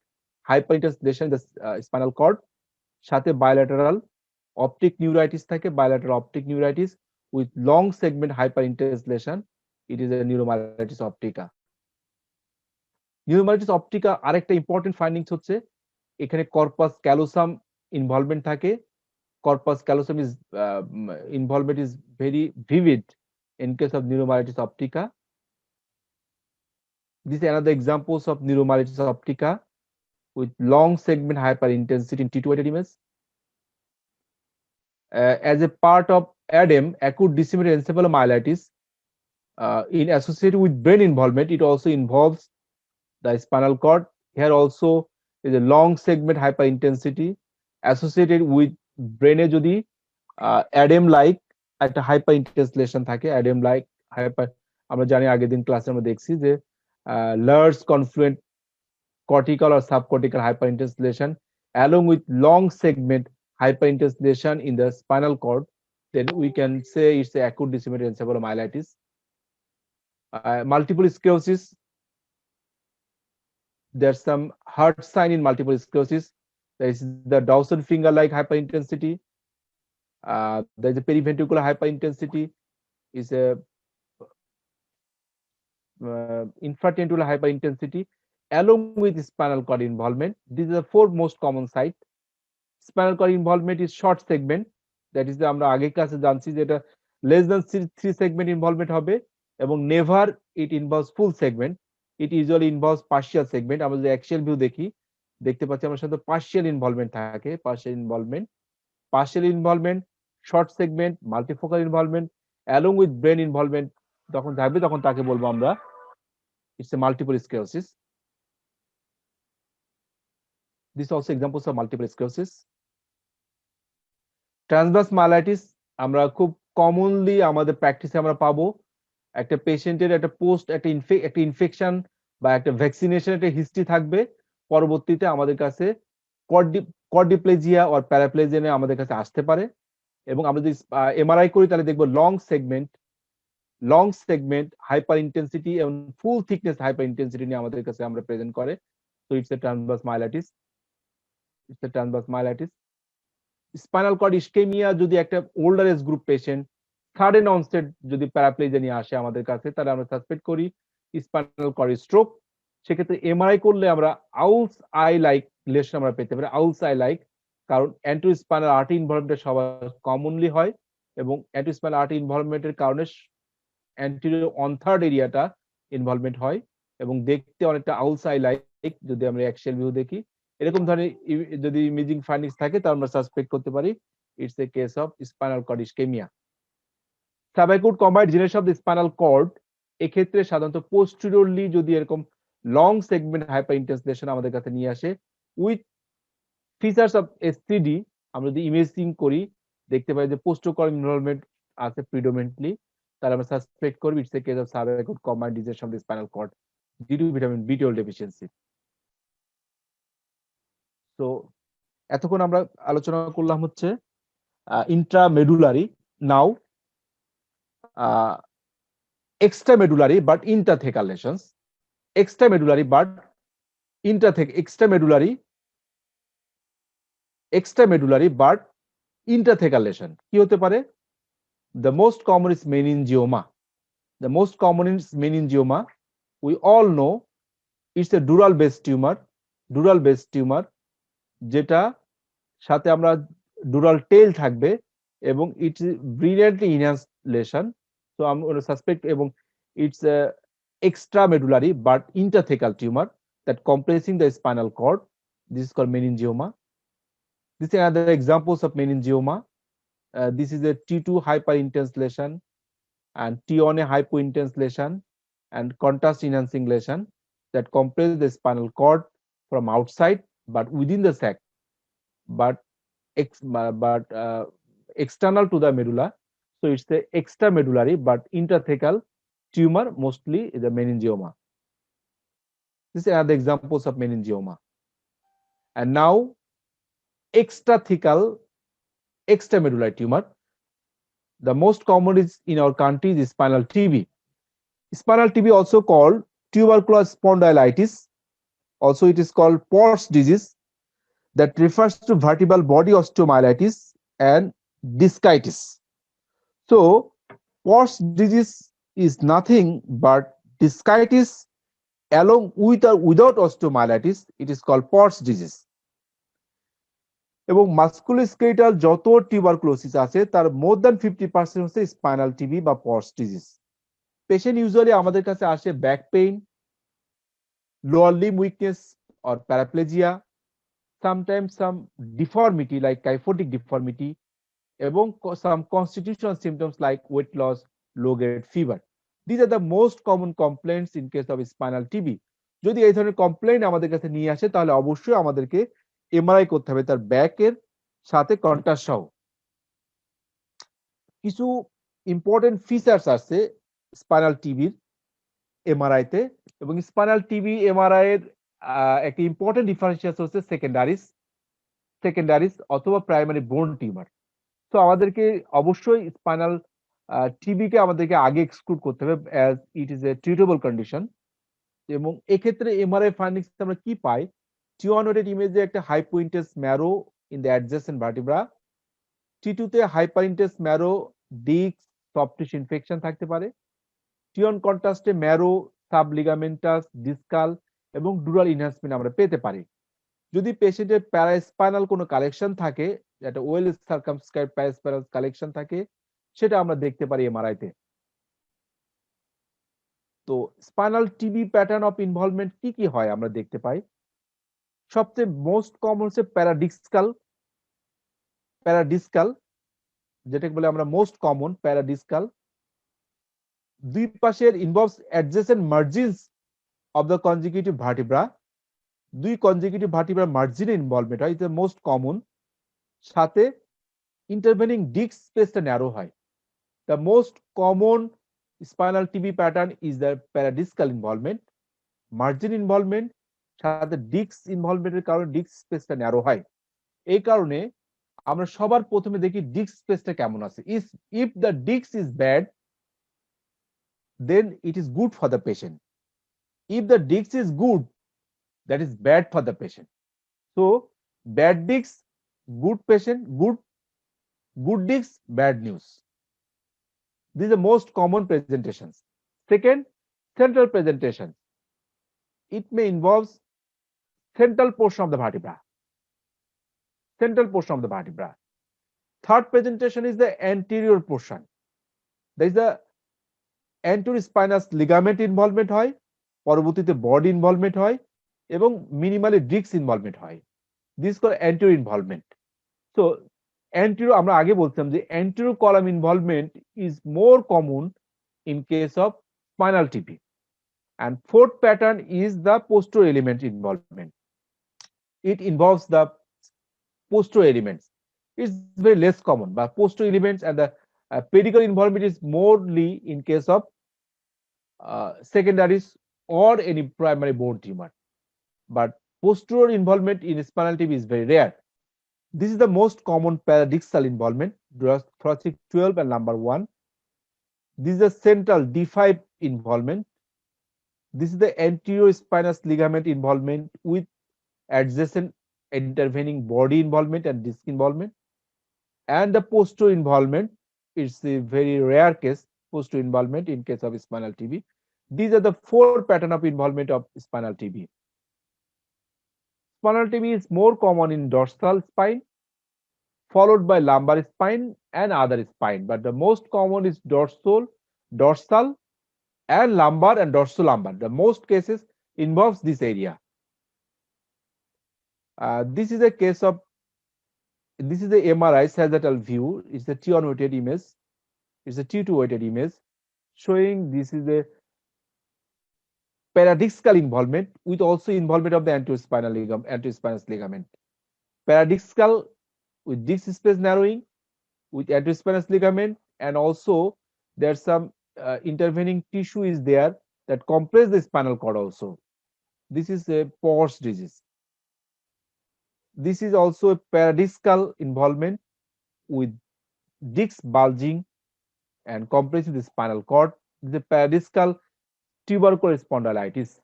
hyper intense lesion spinal cord, সাথে বায়োল্যাটারাল অপটিক নিউরাইটিস থাকে, bilateral optic neuritis with long segment hyper intense lesion. It is a neuromyelitis optica. Neuromyelitis optica আরেকটা ইম্পর্টেন্ট ফাইন্ডিংস হচ্ছে এখানে কর্পাস ক্যালোসাম ইনভলভমেন্ট থাকে। Corpus callosum is involvement is very vivid in case of neuromyelitis optica. This is another examples of neuromyelitis optica with long segment hyperintensity in T2-weighted image. As a part of ADEM, acute disseminated encephalomyelitis, in associated with brain involvement, it also involves the spinal cord. Here also is a long segment hyperintensity associated with ব্রেনে যদি অ্যাডেম লাইক একটা হাইপার ইন্টেন্স লেশন থাকে, অ্যাডেম লাইক হাইপার, আমরা জানি আগের দিন ক্লাসে আমরা দেখছি যে large confluent cortical or subcortical hyperintense lesion along with long segment hyperintense lesion in the spinal cord, then we can say it's a acute disseminated encephalomyelitis. Multiple sclerosis, there's some heart sign in multiple sclerosis. There is the Dawson finger-like hyperintensity. There is a periventricular hyperintensity. Is a infratentricular hyperintensity along with spinal cord involvement. These are the four most common site. Spinal cord involvement is short segment. That is আমরা আগের ক্লাসে জানছি যে এটা less than 3 segment involvement হবে এবং নেভার ইট ইনভলভস ফুল সেগমেন্ট, ইট ইউজুয়ালি ইনভলভস পার্শিয়াল সেগমেন্ট। আমরা যদি অ্যাক্সিয়াল ভিউ দেখি, দেখতে পাচ্ছি আমরা সাধারণত পার্শিয়াল ইনভলভমেন্ট থাকে, partial involvement, short segment, multifocal involvement along with brain involvement যখন থাকবে তখন তাকে বলবো আমরা it's a multiple sclerosis. This also examples of multiple sclerosis. Transverse myelitis আমরা খুব কমনলি আমাদের প্র্যাকটিসে আমরা পাবো। একটা পেশেন্টের একটা একটা ইনফেকশন বা একটা ভ্যাকসিনেশন একটা হিস্ট্রি থাকবে, পরবর্তীতে আমাদের কাছে কর্ডিপ্লেজিয়া অর প্যারাপ্লেজিয়া নিয়ে আমাদের কাছে আসতে পারে। এবং আমরা যদি এমআরআই করি তাহলে দেখবো লং সেগমেন্ট হাইপার ইন্টেন্সিটি এবং ফুল থিকনেস হাইপার ইন্টেন্সিটি নিয়ে আমাদের কাছে আমরা প্রেজেন্ট করে। তো it's a transverse myelitis. Spinal cord ischaemia যদি একটা older age group patient sudden onset যদি প্যারাপ্লেজিয়া নিয়ে আসে আমাদের কাছে, তাহলে আমরা সাসপেক্ট করি স্পাইনাল কর্ড স্ট্রোক। সেক্ষেত্রে এমআরআই করলে আমরা আউলস আই লাইক লেশন আমরা পেতে পারি, আউলস আই লাইক, কারণ অ্যান্টিস্পাইনাল আর্টারি ইনভলভমেন্ট সবার কমনলি হয় এবং অ্যান্টিস্পাইনাল আর্টারি ইনভলভমেন্টের কারণে অ্যান্টিরিয়র অন থার্ড এরিয়াটা ইনভলভমেন্ট হয় এবং দেখতে অনেকটা আউলস আই লাইক যদি আমরা অ্যাক্সিয়াল ভিউ দেখি। এরকম ধরনের যদি ইমেজিং ফাইন্ডিংস থাকে তাহলে আমরা সাসপেক্ট করতে পারি it's a case of spinal cord ischemia. Subacute combined generation of the spinal cord, এক্ষেত্রে সাধারণত পোস্টেরিয়রলি যদি এরকম লং সেগমেন্ট হাইপার ইন্টেন্সিলেশন আমাদের কাছে নিয়ে আসে উইথ ফিচার্স অফ এসসিডি, আমরা যদি ইমেজিং করি দেখতে পাই যে পোস্টোকর্ড ইনভলভমেন্ট আছে প্রিডোমিনেন্টলি, তাহলে আমরা সাসপেক্ট করব it's a case of subacute combined degeneration of the spinal cord due to vitamin B12 deficiency. তো এতক্ষণ আমরা আলোচনা করলাম হচ্ছে ইন্ট্রামেডুলারি, নাও extramedullary but interthecal lesions, extramedullary but interthecal lesion কি হতে পারে? The most common is meningioma. We all know it's a dural based tumor যেটা সাথে আমরা dural tail থাকবে এবং it's brilliantly enhanced lesion. So আমরা সাসপেক্ট এবং it's a extramedullary but interthecal tumor that compressing the spinal cord. This is called meningioma. This is another examples of meningioma. This is a T2 hyperintense lesion and T1A hypointense lesion and contrast enhancing lesion that compress the spinal cord from outside but within the sac, but external to the medulla. So it's the extramedullary but interthecal tumor, mostly the meningioma. This is another examples of meningioma. And now extramedullary tumor. The most common is in our country is spinal TB. Spinal TB also called tuberculous spondylitis. Also it is called Port's disease that refers to vertebral body osteomyelitis and discitis. So Port's disease is nothing but discitis along with or without osteomyelitis. It is called Port's disease. এবং মাস্কুলোস্কেলেটাল যত টিউবারকুলোসিস আছে তার মোর দ্যান 50% হচ্ছে স্পাইনাল টিবি বা পটস ডিজিজ। পেশেন্ট ইউজুয়ালি আমাদের কাছে আসে back pain, lower limb weakness or paraplegia, sometimes some deformity like kyphotic deformity এবং some constitutional symptoms like weight loss, low grade fever. These are the most common complaints in case of spinal TB. যদি এই ধরনের কমপ্লেইন আমাদের কাছে নিয়ে আসে তাহলে অবশ্যই আমাদেরকে এমআরআই করতে হবে তার ব্যাকের সাথে কন্ট্রাস্ট সহ। কিছু ইম্পর্টেন্ট ফিচার্স আছে স্পাইনাল টিবির এমআরআই তে, এবং স্পাইনাল টিবি এমআরআই এর একটা ইম্পর্টেন্ট ডিফারেন্সিয়েশন হচ্ছে সেকেন্ডারিস অথবা প্রাইমারি বোন টিউমার। তো আমাদেরকে অবশ্যই স্পাইনাল টিবিকে আমাদেরকে আগে এক্সক্লুড করতে হবে as it is A treatable condition. এবং এক্ষেত্রে এমআরআই ফাইন্ডিংস আমরা কি পাই? T1 ইমেজে একটা hypointense marrow in the adjacent vertebra, T2 তে hyperintense marrow, disc, soft tissue infection থাকতে পারে। T1 কন্ট্রাস্টে ম্যারো, সাবলিগামেন্টাস, ডিসকাল এবং ডুরাল এনহ্যান্সমেন্ট আমরা পেতে পারি। যদি পেশেন্টের প্যারাস্পাইনাল কোনো কালেকশন থাকে, যেটা ওয়েল সার্কামস্ক্রাইবড প্যারাস্পাইনাল কালেকশন থাকে, সেটা আমরা দেখতে পারি এমআরআই তে। তো spinal TB pattern of involvement কি কি হয় আমরা দেখতে পাই। সবচেয়ে মোস্ট কমন হচ্ছে প্যারাডিসকাল, যেটাকে বলে আমরা মোস্ট কমন প্যারাডিসকাল। দুই পাশের involves adjacent margins of the consecutive vertebra, দুই কনজিকিউটিভ ভার্টিব্রা মার্জিনে ইনভলভমেন্ট হয়, ইটস মোস্ট কমন। সাথে ইন্টারভেনিং ডিস্ক স্পেসটা ন্যারো হয়। The most common spinal TB pattern is the paradiscal involvement, margin involvement, সাথে ডিস্ক ইনভলভমেন্টের কারণে ডিস্ক স্পেসটা ন্যারো হয়। এই কারণে আমরা সবার প্রথমে দেখি ডিস্ক স্পেসটা কেমন আছে। If the disc is bad, then it is good for the patient. If the disc is good, that is bad for the patient. So bad disc, good patient, good disc, bad news. These are most common presentations. Second, central presentation. It may involve central portion of the vertebra. Central portion of the vertebra. Third presentation is the anterior portion. There is a anterior spinous ligament involvement হয়, পরবর্তীতে বডি ইনভলভমেন্ট হয় এবং মিনিমালি ডিস্ক ইনভলভমেন্ট হয়। This call anterior involvement. So anterior আমরা আগে বলছিলাম যে anterior column involvement is more common in case of spinal TB, and fourth pattern is the posterior element involvement. It involves the posterior elements. It's very less common, but posterior elements and the pedicle involvement is morely in case of secondaries or any primary bone tumor. But posterior involvement in spinal TB is very rare. This is the most common paradixal involvement, thoracic 12 and lumbar 1. This is the central D5 involvement. This is the anterior spinous ligament involvement with adjacent intervening body involvement and disc involvement. And the posterior involvement, it's a very rare case, posterior involvement in case of spinal TB. These are the four patterns of involvement of spinal TB. Spinal TB is more common in dorsal spine, followed by lumbar spine and other spine. But the most common is dorsal and lumbar and dorsolumbar. The most cases involves this area. This is a case of, this is the MRI sagittal view. It's a T1 weighted image. It's a T2 weighted image showing this is a paradixal involvement with also involvement of the anterospinous ligament. Paradixal with disc space narrowing, with anterospinous ligament, and also there's some intervening tissue is there that compress the spinal cord also. This is a Pors disease. This is also a paradiscal involvement with disc bulging and compressing the spinal cord. This is a paradiscal tubercular spondylitis.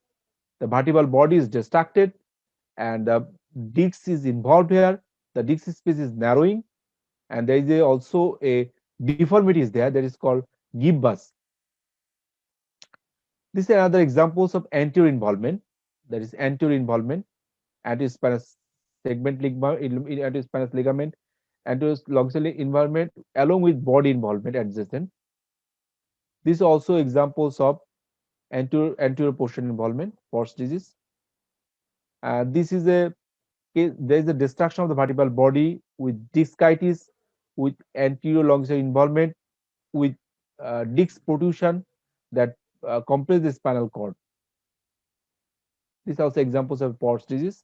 The vertebral body is distracted and the disc is involved here. The disc space is narrowing, and there is also a deformity is there that is called gibbous. This is another examples of anterior involvement. That is anterior involvement, anterospinous ligament, anterolongitudinal involvement along with body involvement adjacent. These are also examples of anterior portion involvement, Pors disease. This is there is a destruction of the vertebral body with discitis, with anterior longitudinal involvement, with disc protrusion that compress the spinal cord. These are also examples of Pors disease.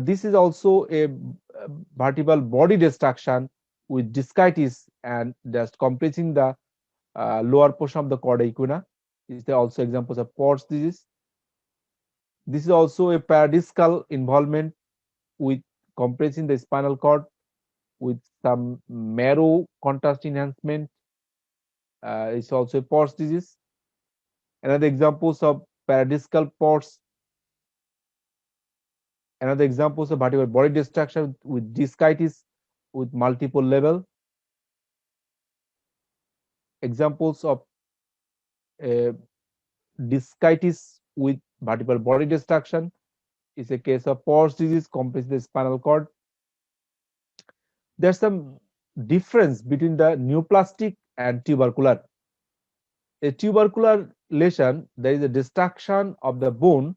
This is also a vertebral body destruction with discitis and just compressing the lower portion of the chorda equina. These are also examples of Pors disease. This is also a paradiscal involvement with compressing the spinal cord with some marrow contrast enhancement. It's also a Pors disease. Another examples of paradiscal Pors. Another examples of vertebral body destruction with discitis with multiple level. Examples of discitis with vertebral body destruction is a case of Pors disease, compressing the spinal cord. There's some difference between the neoplastic and tubercular. a tubercular lesion, there is a destruction of the bone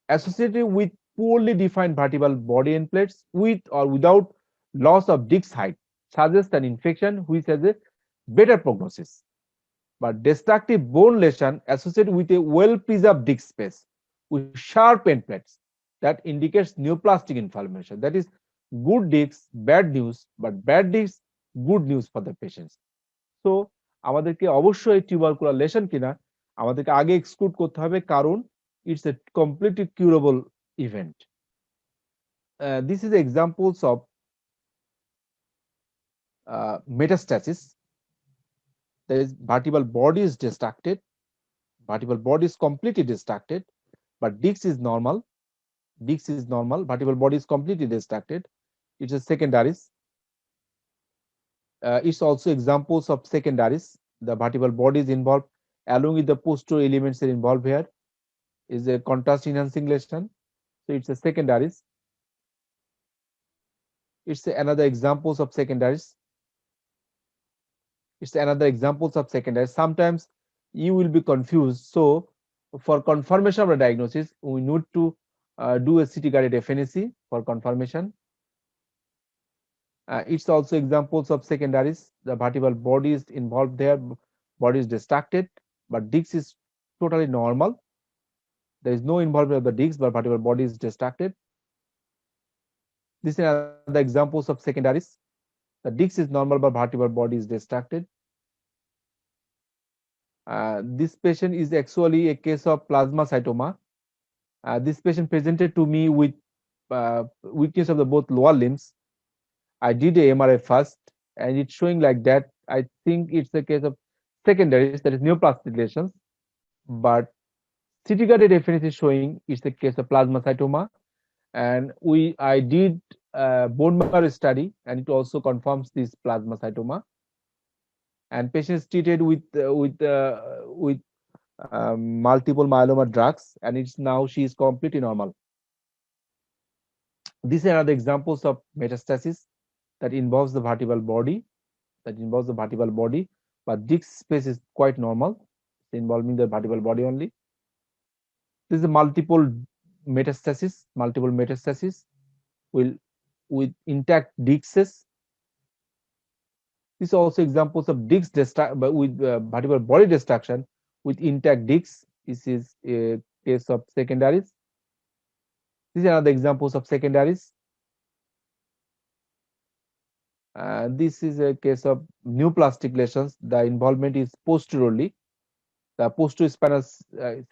associated with poorly defined vertebral body end plates with or without loss of disc height, suggests an infection which has a better prognosis. But destructive bone lesion associated with a well-preserved disc space with sharp end plates that indicates neoplastic inflammation. That is good discs, bad news, but bad discs, good news for the patients. So আমাদেরকে অবশ্যই টিউবারকুলার লেশন কিনা আমাদেরকে আগে এক্সক্লুড করতে হবে, কারণ it's a completely curable event. This is examples of metastasis. There is vertebral body is destructed, vertebral body is completely destructed, but disc is normal. Disc is normal, vertebral body is completely destructed. It's a secondaries. It's also examples of secondaries. The vertebral body is involved along with the posterior elements are involved here. Is a contrast enhancing lesion. So it's a secondaries. It's another examples of secondaries. It's another examples of secondaries. Sometimes you will be confused. So for confirmation of the diagnosis, we need to do a CT guided FNAC for confirmation. It's also examples of secondaries. The vertebral body is involved there, body is distracted, but disc is totally normal. There is no involvement of the disc, but vertebral body is distracted. This is another examples of secondaries. The disc is normal, but vertebral body is distracted. This patient is actually a case of plasmacytoma. This patient presented to me with weakness of the both lower limbs. I did a MRI first, and it's showing like that. I think it's a case of secondaries, that is neoplastic lesions, but CT guided FNAC is showing it's the case of plasmacytoma. And I did bone marrow study, and it also confirms this plasmacytoma. And patient is treated with multiple myeloma drugs, and it's now she is completely normal. These are other examples of metastasis that involves the vertebral body, but disc space is quite normal. It's involving the vertebral body only. This is a multiple metastasis with intact discs. These are also examples of disc with vertebral body destruction with intact discs. This is a case of secondaries. These are other examples of secondaries. This is a case of neoplastic lesions. The involvement is posteriorly. The posterior spinal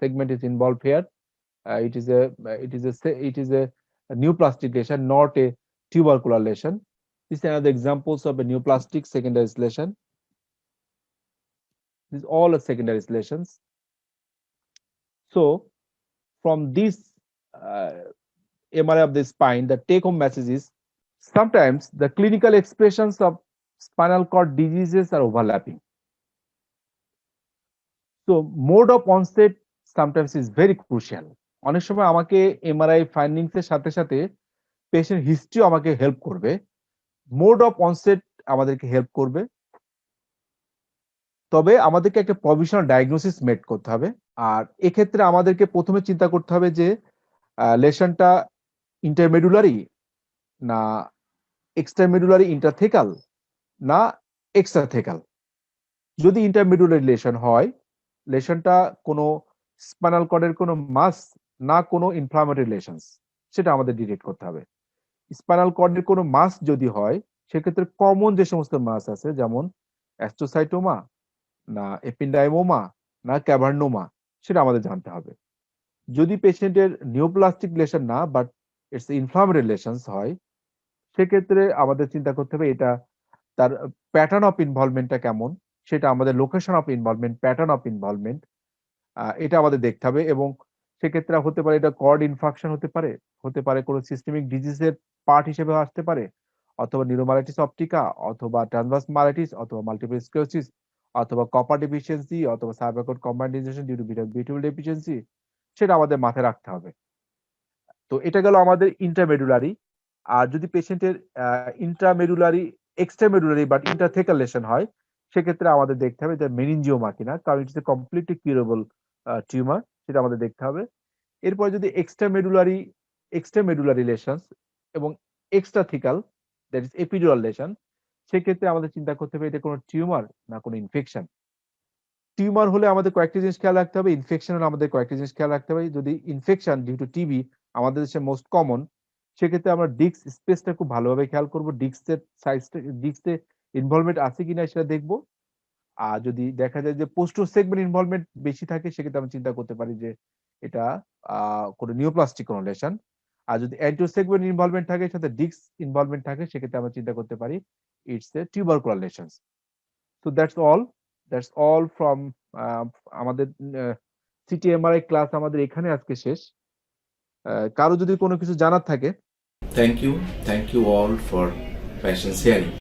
segment is involved here. It is a neoplastic lesion, not a tubercular lesion. These are another examples of a neoplastic secondary lesion. These all are secondary lesions. So from this MRI of the spine, the take-home message is sometimes the clinical expressions of spinal cord diseases are overlapping. So mode of onset sometimes is very crucial. অনেক সময় আমাকে এমআরআই ফাইন্ডিংস এর সাথে সাথে পেশেন্ট হিস্ট্রি আমাকে হেল্প করবে, মোড অফ অনসেট আমাদেরকে হেল্প করবে। তবে আমাদেরকে একটা প্রভিশনাল ডায়াগনোসিস মেড করতে হবে। আর এক্ষেত্রে আমাদেরকে প্রথমে চিন্তা করতে হবে যে লেশনটা ইন্টারমেডুলারি না এক্সট্রামেডুলারি ইন্টারথেকাল না এক্সট্রাথেকাল। যদি ইন্টারমেডুলারি লেশন হয়, লেশনটা কোনো স্পাইনাল কর্ডের কোনো মাস না কোনো ইনফ্লামেটরি লেশনস, সেটা আমাদের ডিটেক্ট করতে হবে। স্পাইনাল কর্ডের কোনো মাস যদি হয়, সেক্ষেত্রে কমন যে সমস্ত মাস আছে, যেমন অ্যাস্ট্রোসাইটোমা না এপিন্ডাইমোমা না ক্যাভার্নোমা, সেটা আমাদের জানতে হবে। যদি পেশেন্টের নিওপ্লাস্টিক লেশন না বাট ইটস ইনফ্লামেটরি লেশনস হয়, সেক্ষেত্রে আমাদের চিন্তা করতে হবে এটা তার প্যাটার্ন অফ ইনভলভমেন্টটা কেমন, সেটা আমাদের location of involvement, pattern of involvement, এটা আমাদের দেখতে হবে। এবং সেক্ষেত্রে হতে পারে এটা কর্ড ইনফাকশন হতে পারে কোনো সিস্টেমিক ডিজিজের পার্ট হিসেবে আসতে পারে, অথবা নিউরোমালাইটিস অপটিকা, অথবা ট্রান্সভার্স মালাইটিস, অথবা মাল্টিপল স্ক্লেরোসিস, অথবা কপার ডেফিসিয়েন্সি, অথবা cervical combination due to vitamin deficiency, সেটা আমাদের মাথায় রাখতে হবে। তো এটা গেল আমাদের ইন্টারমেডুলারি। আর যদি পেশেন্টের ইন্ট্রামেডুলারি, এক্সট্রামেডুলারি বাট ইন্টারথেকাল লেশন হয়, সেক্ষেত্রে আমাদের দেখতে হবে যে মেনিনজিওমা কিনা, কারণ ইট is A completely curable tumour, সেটা আমাদের দেখতে হবে। এরপরে যদি এক্সট্রামেডুলারি লেশনস এবং এক্সট্রাথিকাল, দ্যাট ইজ এপিডুরাল লেশন, সেক্ষেত্রে আমাদের চিন্তা করতে হবে এটা কোনো টিউমার না কোনো ইনফেকশন। টিউমার হলে আমাদের কয়েকটা জিনিস খেয়াল রাখতে হবে, ইনফেকশন হলে আমাদের কয়েকটা জিনিস খেয়াল রাখতে হবে। যদি ইনফেকশন ডিউ টু টিবি আমাদের দেশে মোস্ট কমন, সেক্ষেত্রে আমরা ডিস্ক স্পেসটা খুব ভালোভাবে খেয়াল করব, ডিস্কের সাইজটা, ডিস্কে ইনভলভমেন্ট আছে কিনা সেটা দেখব। আর যদি দেখা যায় যে পোস্টো সেগমেন্ট ইনভলভমেন্ট বেশি থাকে, সেক্ষেত্রে আমরা চিন্তা করতে পারি যে এটা কোনো নিওপ্লাস্টিক কোনো লেশন। আর যদি অ্যান্টিও সেগমেন্ট ইনভলভমেন্ট থাকে, সাথে ডিস্ক ইনভলভমেন্ট থাকে, সেক্ষেত্রে আমরা চিন্তা করতে পারি it's A tubercular lessons. So that's all from আমাদের সিটি এমআরআই ক্লাস আমাদের এখানে আজকে শেষ। কারো যদি কোনো কিছু জানার থাকে, Thank you all for patient sharing.